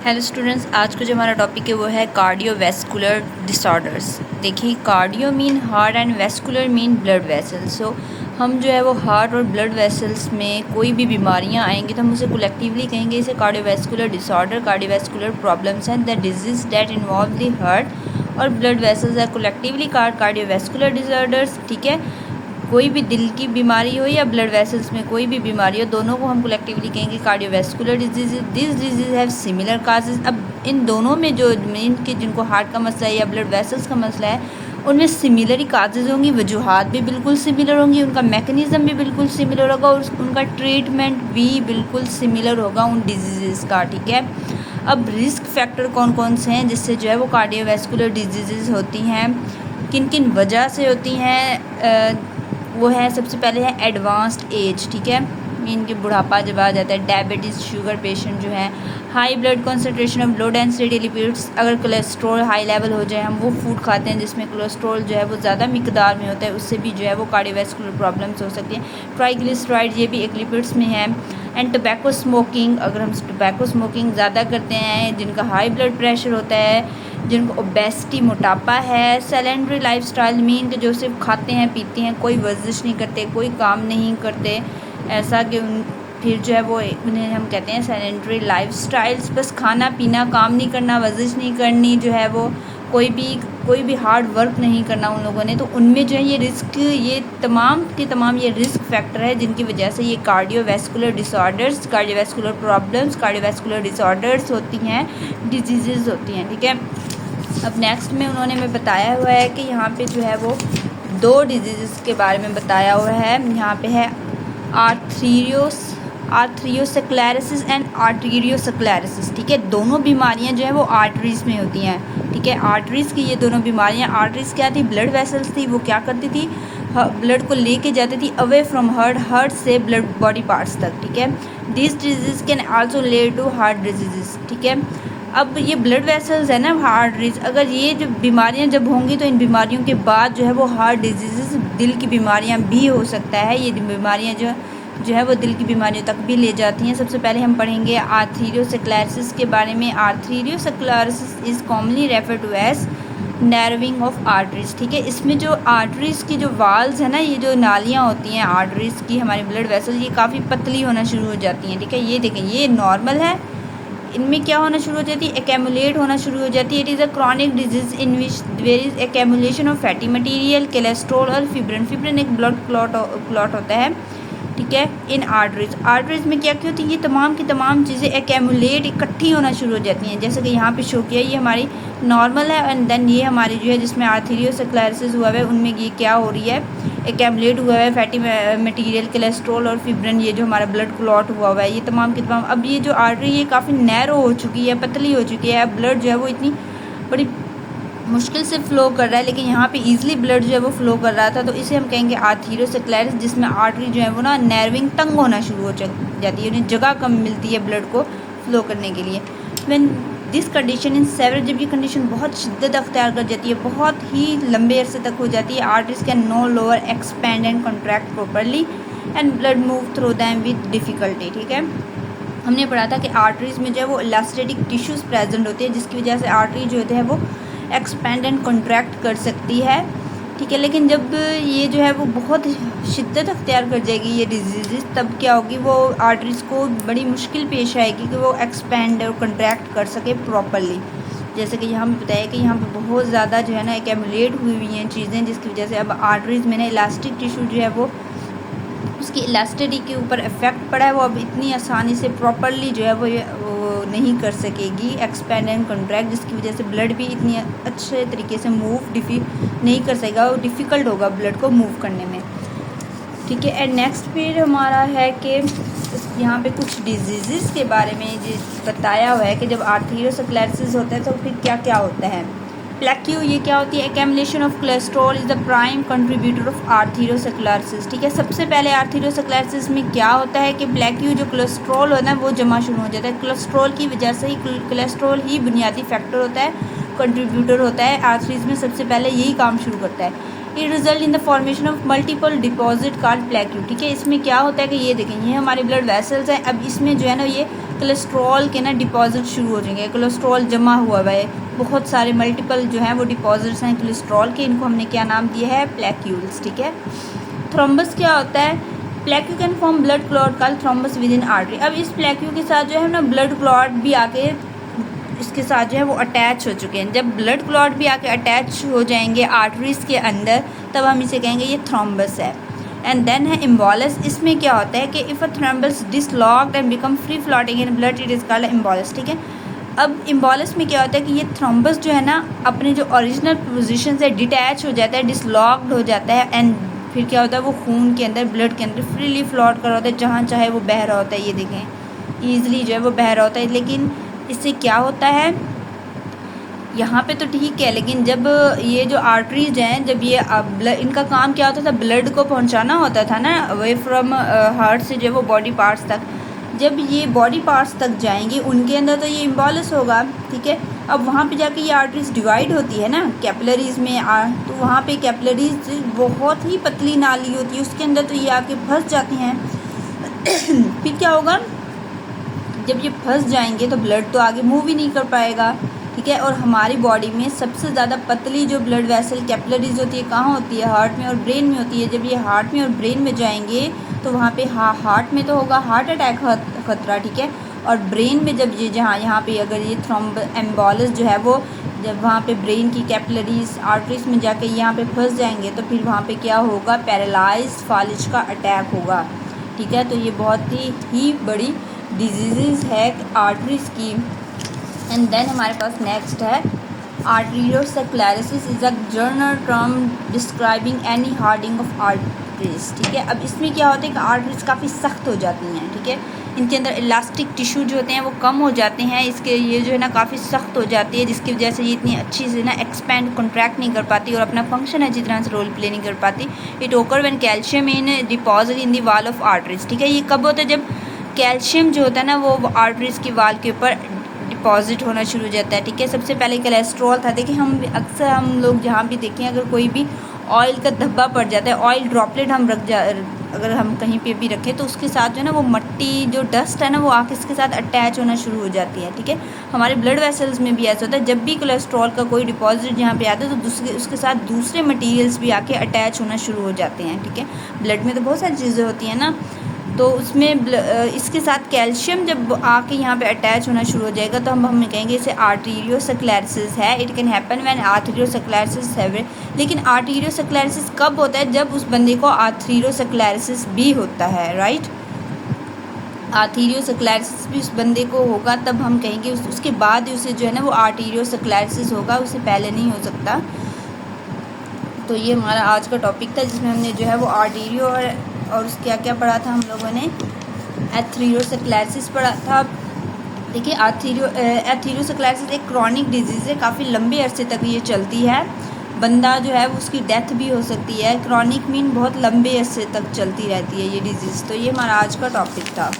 Hello students, आज का जो हमारा टॉपिक है वो है कार्डियोवैस्कुलर डिसऑर्डर्स। देखिए, cardio mean heart and vascular mean blood vessels. So हम जो है वो हार्ट और ब्लड वेसल्स में कोई भी बीमारियां आएंगी तो हम उसे कलेक्टिवली कहेंगे इसे cardiovascular disorder, cardiovascular problems and the disease that involve the heart और blood vessels are collectively cardiovascular disorders. ठीक है, कोई भी दिल की बीमारी हो या ब्लड वेसल्स में कोई भी बीमारी हो, दोनों को हम कलेक्टिवली कहेंगे cardiovascular disease. This disease have similar causes. अब इन दोनों में जो मेन के जिनको हार्ट का मसला है या ब्लड वेसल्स का मसला है, उनमें सिमिलर ही काजेज होंगी, वजूहात भी बिल्कुल सिमिलर होंगी, उनका मैकेनिज़्म भी बिल्कुल सिमिलर होगा और उनका ट्रीटमेंट भी बिल्कुल सिमिलर होगा उन डिजीज़ का। ठीक है, अब रिस्क फैक्टर कौन कौन से हैं जिससे जो है वो कार्डियोवैस्कुलर डिजीज़ होती हैं, किन किन वजह से होती हैं, वो है सबसे पहले है एडवांस्ड एज। ठीक है, मीन कि बुढ़ापा जब आ जाता है, डायबिटीज़, शुगर पेशेंट जो है, high blood concentration of low density lipids, अगर कोलेस्ट्रॉल हाई लेवल हो जाए, हम वो फूड खाते हैं जिसमें कोलेस्ट्रॉल जो है वो ज़्यादा मिकदार में होता है, उससे भी जो है वो कार्डियोवैस्कुलर प्रॉब्लम्स हो सकती हैं। ट्राइग्लिसराइड ये भी एक लिपिड्स में है। एंड टोबैको स्मोकिंग, अगर हम टोबैको स्मोकिंग ज़्यादा करते हैं, जिनका हाई ब्लड प्रेशर होता है, जिनको ओबेसिटी मोटापा है, सेडेंटरी लाइफस्टाइल मीन कि जो सिर्फ खाते हैं पीते हैं, कोई वर्जिश नहीं करते, कोई काम नहीं करते, ऐसा कि फिर जो है वो उन्हें हम कहते हैं सेडेंटरी लाइफस्टाइल्स। बस खाना पीना, काम नहीं करना, वर्जिश नहीं करनी, जो है वो कोई भी हार्ड वर्क नहीं करना उन लोगों ने, तो उनमें जो है ये रिस्क, ये तमाम के तमाम ये रिस्क फैक्टर है जिनकी वजह से ये cardiovascular disorders, cardiovascular problems, cardiovascular disorders होती हैं, डिजीज़ होती हैं। ठीक है, अब नेक्स्ट में उन्होंने हमें बताया हुआ है कि यहाँ पे जो है वो दो डिजीज़ के बारे में बताया हुआ है। यहाँ पे है आर्थरियोस्क्लेरोसिस एंड आर्टीरियोस्क्लेरोसिस। ठीक है, दोनों बीमारियाँ जो है वो आर्टरीज़ में होती हैं। ठीक है, आर्टरीज़ की ये दोनों बीमारियाँ, आर्टरीज़ क्या थी, ब्लड वेसल्स थी, वो क्या करती थी, ब्लड को लेके जाती थी अवे फ्रॉम हार्ट से ब्लड बॉडी पार्ट्स तक। ठीक है, this disease can also lead to heart disease. ठीक है, अब ये ब्लड वेसल्स है ना, आर्टरीज, अगर ये जो बीमारियां जब होंगी तो इन बीमारियों के बाद जो है वो हार्ट डिजीज़, दिल की बीमारियां भी हो सकता है। ये बीमारियां जो है वो दिल की बीमारियों तक भी ले जाती हैं। सबसे पहले हम पढ़ेंगे आर्थरियोस्क्लेरोसिस के बारे में। Arteriosclerosis is commonly refer to as narrowing of arteries. ठीक है, इसमें जो आर्टरीज़ की जो वाल्स है ना, ये जो नालियाँ होती हैं आर्टरीज़ की, हमारी ब्लड वेसल, ये काफ़ी पतली होना शुरू हो जाती हैं। ठीक है, ये देखें, ये नॉर्मल है, इनमें क्या होना शुरू हो जाती है, एक्यूमुलेट होना शुरू हो जाती है। It is a chronic disease in which there is accumulation of fatty material, cholesterol और फिब्रिन एक ब्लड क्लॉट होता है। ठीक है, इन आर्टरीज में क्या होती है, ये तमाम की तमाम चीज़ें एक्यूमुलेट, इकट्ठी होना शुरू हो जाती हैं। जैसे कि यहाँ पे शो किया, ये हमारी नॉर्मल है, एंड देन ये हमारी जो है जिसमें आर्थरियोस्क्लेरोसिस हुआ है, उनमें ये क्या हो रही है, एक्यूमुलेट हुआ है फैटी मटेरियल, कोलेस्ट्रॉल और फिब्रिन, ये जो हमारा ब्लड क्लॉट हुआ है, ये तमाम की तमाम। अब ये जो आर्टरी ये काफ़ी नैरो हो चुकी है, पतली हो चुकी है, अब ब्लड जो है वो इतनी बड़ी मुश्किल से फ़्लो कर रहा है, लेकिन यहाँ पे इजीली ब्लड जो है वो फ़्लो कर रहा था, तो इसे हम कहेंगे आर्थरियोस्क्लेरोसिस, जिसमें आर्टरी जो है वो ना नैरविंग, तंग होना शुरू हो जाती है, उन्हें जगह कम मिलती है ब्लड को फ़्लो करने के लिए। When this condition in severe, जब ये कंडीशन बहुत शिद्दत अख्तियार कर जाती है, बहुत ही लंबे अरसे तक हो जाती है, आर्टरीज कैन नो लोअर expand and contract properly and blood move through them with difficulty. ठीक है, हमने पढ़ा था कि आर्टरीज़ में जो है वो इलास्टिक टिश्यूज़ प्रेजेंट होती है, जिसकी वजह से आर्टरी जो होते हैं वो एक्सपैंड एंड कॉन्ट्रैक्ट कर सकती है। ठीक है, लेकिन जब ये जो है वो बहुत शिद्दत अख्तियार कर जाएगी ये डिजीज़, तब क्या होगी, वो आर्टरीज़ को बड़ी मुश्किल पेश आएगी कि वो एक्सपैंड और कॉन्ट्रैक्ट कर सके प्रॉपरली। जैसे कि यहाँ पे बताया कि यहाँ पे बहुत ज़्यादा जो है ना एक्यूमुलेट हुई हुई हैं चीज़ें, जिसकी वजह से अब आर्टरीज़ में ना इलास्टिक टिश्यू जो है वो, उसकी इलास्टिसिटी के ऊपर इफेक्ट पड़ा है, वो अब इतनी आसानी से प्रॉपरली जो है वो नहीं कर सकेगी एक्सपैंड एंड कॉन्ट्रैक्ट, जिसकी वजह से ब्लड भी इतनी अच्छे तरीके से मूव नहीं कर सकेगा, और डिफ़िकल्ट होगा ब्लड को मूव करने में। ठीक है, एंड नेक्स्ट फिर हमारा है कि यहाँ पे कुछ डिजीज़ के बारे में बताया हुआ है कि जब आर्थरियोस्क्लेरोसिस होता है तो फिर क्या क्या होता है। प्लेक्यू, ये क्या होती है, accumulation of cholesterol is the prime contributor of arteriosclerosis. ठीक है, सबसे पहले आर्थरियोस्क्लेरोसिस में क्या होता है कि प्लेक्यू, जो कोलेस्ट्रॉल होता है वो जमा शुरू हो जाता है। कोलेस्ट्रॉल की वजह से ही, कोलेस्ट्रॉल ही बुनियादी फैक्टर होता है, कंट्रीब्यूटर होता है आर्थरीज में, सबसे पहले यही काम शुरू करता है। It result in the formation of multiple deposit called plaque. ठीक है, इसमें क्या होता है कि ये देखें, ये हमारे ब्लड वेसल्स हैं, अब इसमें जो है ना ये कोलेस्ट्रॉल के ना डिपॉजिट शुरू हो जाएंगे। कोलेस्ट्रॉल जमा हुआ है, बहुत सारे मल्टीपल जो हैं वो डिपॉजिट्स हैं कोलेस्ट्रॉल के, इनको हमने क्या नाम दिया है, प्लेक्यूल्स। ठीक है। थ्रोम्बस क्या होता है, plaque can form blood clot called thrombus within artery. अब इस प्लेक्यू के साथ जो है ना ब्लड क्लॉट भी आके इसके साथ जो है वो अटैच हो चुके हैं। जब ब्लड क्लॉट भी आके अटैच हो जाएंगे आर्टरीज़ के अंदर, तब हम इसे कहेंगे ये थ्रोम्बस है। एंड देन है इम्बॉलस। इसमें क्या होता है कि if a thrombus dislodged and become free floating in blood it is called embolus. ठीक है। अब इम्बॉलस में क्या होता है कि ये थ्रोम्बस जो है ना अपने जो ओरिजिनल पोजीशन से डिटैच हो जाता है, डिसलॉक्ड हो जाता है, एंड फिर क्या होता है वो खून के अंदर, ब्लड के अंदर फ्रीली फ्लोट कर रहा होता है, जहाँ चाहे वो बह रहा होता है। ये देखें ईज़िली जो है वो बह रहा होता है। लेकिन इससे क्या होता है, यहाँ पे तो ठीक है, लेकिन जब ये जो आर्टरीज हैं, जब ये इनका काम क्या होता था, ब्लड को पहुँचाना होता था ना अवे फ्रॉम हार्ट से जो वो बॉडी पार्ट्स तक। जब ये बॉडी पार्ट्स तक जाएंगे उनके अंदर तो ये इम्बॉलस होगा। ठीक है। अब वहाँ पे जाके ये आर्टरीज डिवाइड होती है ना कैपिलरीज में, तो वहाँ पे कैपिलरीज बहुत ही पतली नाली होती है, उसके अंदर तो ये आके फंस जाती हैं। फिर क्या होगा, जब ये फंस जाएंगे तो ब्लड तो आगे मूव ही नहीं कर पाएगा। ठीक है। और हमारी बॉडी में सबसे ज़्यादा पतली जो ब्लड वेसल कैपिलरीज होती है कहाँ होती है, हार्ट में और ब्रेन में होती है। जब ये हार्ट में और ब्रेन में जाएंगे तो वहाँ पे हार्ट में तो होगा हार्ट अटैक खतरा। ठीक है। और ब्रेन में जब ये यहाँ पे अगर ये एम्बॉलस जो है वो जब वहाँ पे ब्रेन की कैपिलरीज आर्टरीज में जाके यहाँ पे फंस जाएंगे तो फिर वहाँ पे क्या होगा, पैरालाइज फालिज का अटैक होगा। ठीक है। तो ये बहुत ही बड़ी डिजीज़ है आर्टरीज की। एंड देन हमारे पास नेक्स्ट है arteriosclerosis is a general term describing any hardening of arteries. ठीक है। अब इसमें क्या होता है कि आर्टरीज काफ़ी सख्त हो जाती हैं। ठीक है। इनके अंदर इलास्टिक टिश्यू जो होते हैं वो कम हो जाते हैं, इसके ये जो है ना काफ़ी सख्त हो जाती है, जिसकी वजह से ये इतनी अच्छी से ना एक्सपैंड कॉन्ट्रैक्ट नहीं कर पाती और अपना फंक्शन अच्छी तरह से रोल प्ले नहीं कर पाती। इट ओकर when calcium in deposit in the wall of arteries. ठीक है। ये कब होता है, जब कैल्शियम जो होता है ना वो आर्टरीज की वॉल के ऊपर डिपॉजिट होना शुरू हो जाता है। ठीक है। सबसे पहले कोलेस्ट्रॉल था। देखिए अक्सर हम लोग जहाँ भी देखें, अगर कोई भी ऑयल का धब्बा पड़ जाता है, ऑयल ड्रॉपलेट हम अगर हम कहीं पे भी रखें तो उसके साथ जो है ना वो मट्टी जो डस्ट है ना वो आके इसके साथ अटैच होना शुरू हो जाती है। ठीक है। हमारे ब्लड वेसल्स में भी ऐसा होता है, जब भी कोलेस्ट्रॉल का कोई डिपॉजिट यहाँ पे आता है तो उसके साथ दूसरे मटीरियल्स भी आके अटैच होना शुरू हो जाते हैं। ठीक है। ब्लड में तो बहुत सारी चीज़ें होती हैं ना, तो उसमें इसके साथ कैल्शियम जब आके यहाँ पे अटैच होना शुरू हो जाएगा तो हम कहेंगे इसे आर्टेरियोस्क्लेरोसिस है। इट कैन हैपन व्हेन आर्थेरियोस्क्लेरोसिस है। लेकिन आर्टेरियोस्क्लेरोसिस कब होता है, जब उस बंदे को आर्थेरियोस्क्लेरोसिस भी होता है। राइट। आर्थेरियोस्क्लेरोसिस भी उस बंदे को होगा तब हम कहेंगे उसके बाद उसे जो है ना वो आर्टेरियोस्क्लेरोसिस होगा, उससे पहले नहीं हो सकता। तो ये हमारा आज का टॉपिक था जिसमें हमने जो है वो आर्टेरियो और क्या क्या पढ़ा था, हम लोगों ने एथेरियोस्क्लेरोसिस पढ़ा था। देखिए एथेरियोस्क्लेरोसिस एक क्रॉनिक डिजीज़ है, काफ़ी लंबे अरसे तक ये चलती है, बंदा जो है उसकी डेथ भी हो सकती है। क्रॉनिक मीन बहुत लंबे अरसे तक चलती रहती है ये डिजीज़। तो ये हमारा आज का टॉपिक था।